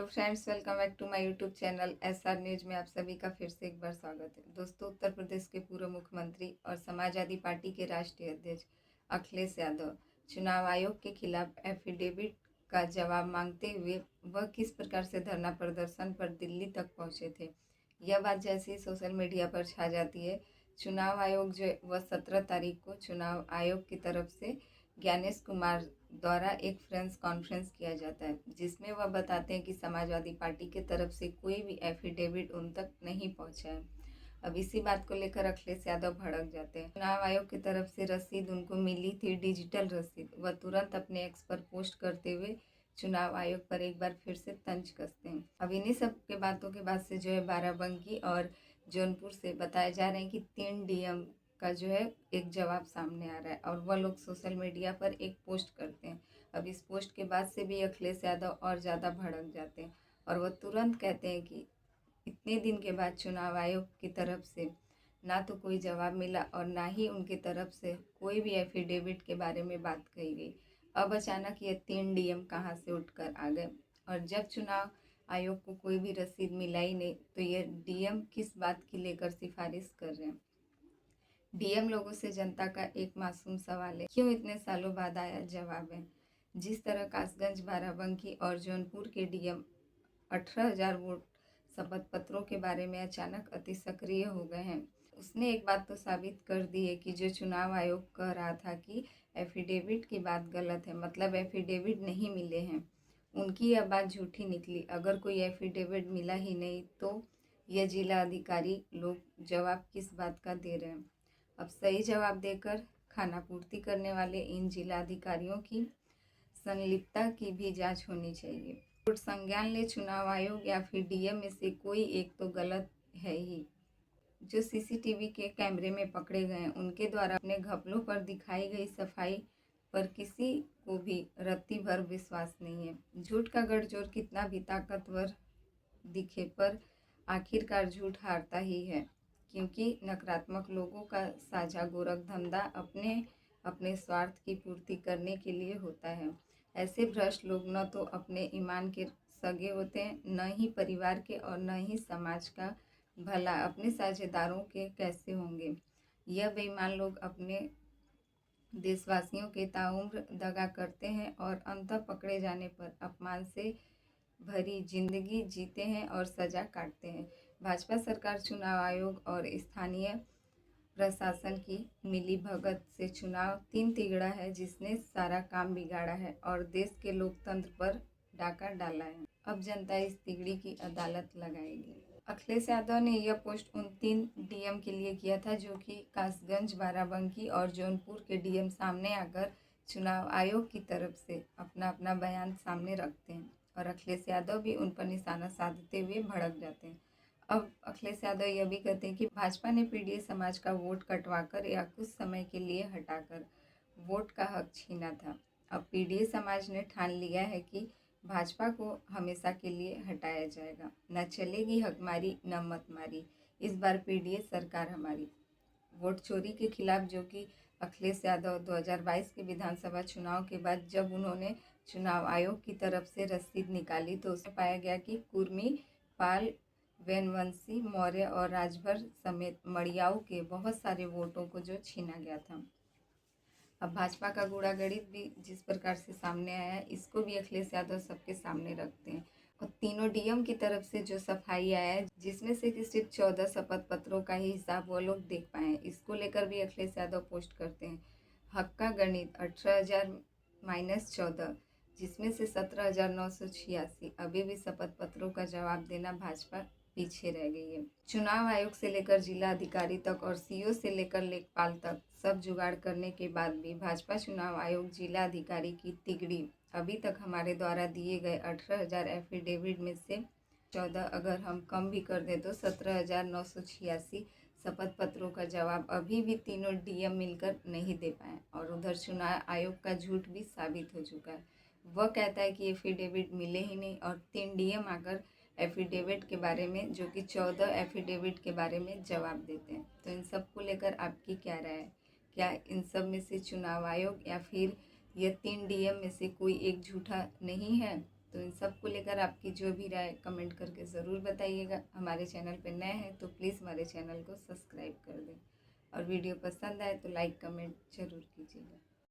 Friends, welcome back to my YouTube channel SR news में आप सभी का फिर से एक बार स्वागत है। दोस्तों, उत्तर प्रदेश के पूर्व मुख्यमंत्री और समाजवादी पार्टी के राष्ट्रीय अध्यक्ष अखिलेश यादव चुनाव आयोग के खिलाफ एफिडेविट का जवाब मांगते हुए वह किस प्रकार से धरना प्रदर्शन पर दिल्ली तक पहुंचे थे। यह बात जैसे ही सोशल मीडिया पर छा जाती है, चुनाव आयोग जो वह 17 तारीख को चुनाव आयोग की तरफ से ज्ञानेश कुमार द्वारा एक प्रेस कॉन्फ्रेंस किया जाता है, जिसमें वह बताते हैं कि समाजवादी पार्टी की तरफ से कोई भी एफिडेविट उन तक नहीं पहुंचा है। अब इसी बात को लेकर अखिलेश यादव भड़क जाते हैं। चुनाव आयोग की तरफ से रसीद उनको मिली थी, डिजिटल रसीद। वह तुरंत अपने एक्स पर पोस्ट करते हुए चुनाव आयोग पर एक बार फिर से तंज कसते हैं। अब इन्हीं सब के बातों के बाद से जो है बाराबंकी और जौनपुर से बताया जा रहे हैं कि 3 डीएम का जो है एक जवाब सामने आ रहा है और वह लोग सोशल मीडिया पर एक पोस्ट करते हैं। अब इस पोस्ट के बाद से भी अखिलेश यादव और ज़्यादा भड़क जाते हैं और वह तुरंत कहते हैं कि इतने दिन के बाद चुनाव आयोग की तरफ से ना तो कोई जवाब मिला और ना ही उनकी तरफ से कोई भी एफिडेविट के बारे में बात कही गई। अब अचानक ये 3 डीएम कहाँ से उठकर आ गए, और जब चुनाव आयोग को कोई भी रसीद मिला ही नहीं तो ये डीएम किस बात की लेकर सिफारिश कर रहे हैं। डीएम लोगों से जनता का एक मासूम सवाल है, क्यों इतने सालों बाद आया जवाब है। जिस तरह कासगंज, बाराबंकी और जौनपुर के डीएम 18,000 वोट शपथ पत्रों के बारे में अचानक अति सक्रिय हो गए हैं, उसने एक बात तो साबित कर दी है कि जो चुनाव आयोग कह रहा था कि एफिडेविट की बात गलत है, मतलब एफिडेविट नहीं मिले हैं, उनकी यह बात झूठी निकली। अगर कोई एफिडेविट मिला ही नहीं तो यह जिला अधिकारी लोग जवाब किस बात का दे रहे हैं। अब सही जवाब देकर खानापूर्ति करने वाले इन जिला अधिकारियों की संलिप्तता की भी जांच होनी चाहिए। वोट संज्ञान ले चुनाव आयोग या फिर डीएम में से कोई एक तो गलत है ही। जो सीसीटीवी के कैमरे में पकड़े गए हैं, उनके द्वारा अपने घपलों पर दिखाई गई सफाई पर किसी को भी रत्ती भर विश्वास नहीं है। झूठ का गठजोड़ कितना भी ताकतवर दिखे पर आखिरकार झूठ हारता ही है, क्योंकि नकारात्मक लोगों का साझा गोरख धंधा अपने अपने स्वार्थ की पूर्ति करने के लिए होता है। ऐसे भ्रष्ट लोग न तो अपने ईमान के सगे होते हैं, न ही परिवार के और न ही समाज का भला अपने साझेदारों के कैसे होंगे। यह बेईमान लोग अपने देशवासियों के ताउम्र दगा करते हैं और अंततः पकड़े जाने पर अपमान से भरी जिंदगी जीते हैं और सजा काटते हैं। भाजपा सरकार, चुनाव आयोग और स्थानीय प्रशासन की मिली भगत से चुनाव 3 तिगड़ा है, जिसने सारा काम बिगाड़ा है और देश के लोकतंत्र पर डाका डाला है। अब जनता इस तिगड़ी की अदालत लगाएगी। अखिलेश यादव ने यह पोस्ट उन 3 डीएम के लिए किया था जो कि कासगंज, बाराबंकी और जौनपुर के डीएम सामने आकर चुनाव आयोग की तरफ से अपना अपना बयान सामने रखते हैं और अखिलेश यादव भी उन पर निशाना साधते हुए भड़क जाते हैं। अब अखिलेश यादव यह भी कहते हैं कि भाजपा ने पीडीए समाज का वोट कटवाकर या कुछ समय के लिए हटाकर वोट का हक छीना था। अब पीडीए समाज ने ठान लिया है कि भाजपा को हमेशा के लिए हटाया जाएगा। न चलेगी हकमारी न मतमारी, इस बार पीडीए सरकार हमारी। वोट चोरी के खिलाफ जो कि अखिलेश यादव 2022 के विधानसभा चुनाव के बाद जब उन्होंने चुनाव आयोग की तरफ से रसीद निकाली तो उसमें पाया गया कि कुर्मी, पाल, वैनवंशी, मौर्य और राजभर समेत मड़ियाऊ के बहुत सारे वोटों को जो छीना गया था। अब भाजपा का गूढ़ागणित भी जिस प्रकार से सामने आया है, इसको भी अखिलेश यादव सबके सामने रखते हैं और तीनों डीएम की तरफ से जो सफाई आया है, जिसमें से कि सिर्फ 14 शपथ पत्रों का ही हिसाब वो लोग देख पाए, इसको लेकर भी अखिलेश यादव पोस्ट करते हैं। हक का गणित 18,000 माइनस 14, जिसमें से 17,986 अभी भी शपथ पत्रों का जवाब देना भाजपा पीछे रह गई है। चुनाव आयोग से लेकर जिला अधिकारी तक और सीओ से लेकर लेखपाल तक सब जुगाड़ करने के बाद भी भाजपा चुनाव आयोग जिला अधिकारी की तिगड़ी अभी तक हमारे द्वारा दिए गए 18,000 एफिडेविट में से 14 अगर हम कम भी कर दें तो 17,986 शपथ पत्रों का जवाब अभी भी तीनों डीएम मिलकर नहीं दे पाए और उधर चुनाव आयोग का झूठ भी साबित हो चुका है। वह कहता है कि एफिडेविट मिले ही नहीं और 3 डीएम आकर एफिडेविट के बारे में, जो कि 14 एफिडेविट के बारे में जवाब देते हैं। तो इन सब को लेकर आपकी क्या राय है? क्या इन सब में से चुनाव आयोग या फिर ये 3 डीएम में से कोई एक झूठा नहीं है? तो इन सब को लेकर आपकी जो भी राय कमेंट करके ज़रूर बताइएगा। हमारे चैनल पर नए हैं तो प्लीज़ हमारे चैनल को सब्सक्राइब कर दें और वीडियो पसंद आए तो लाइक कमेंट ज़रूर कीजिएगा।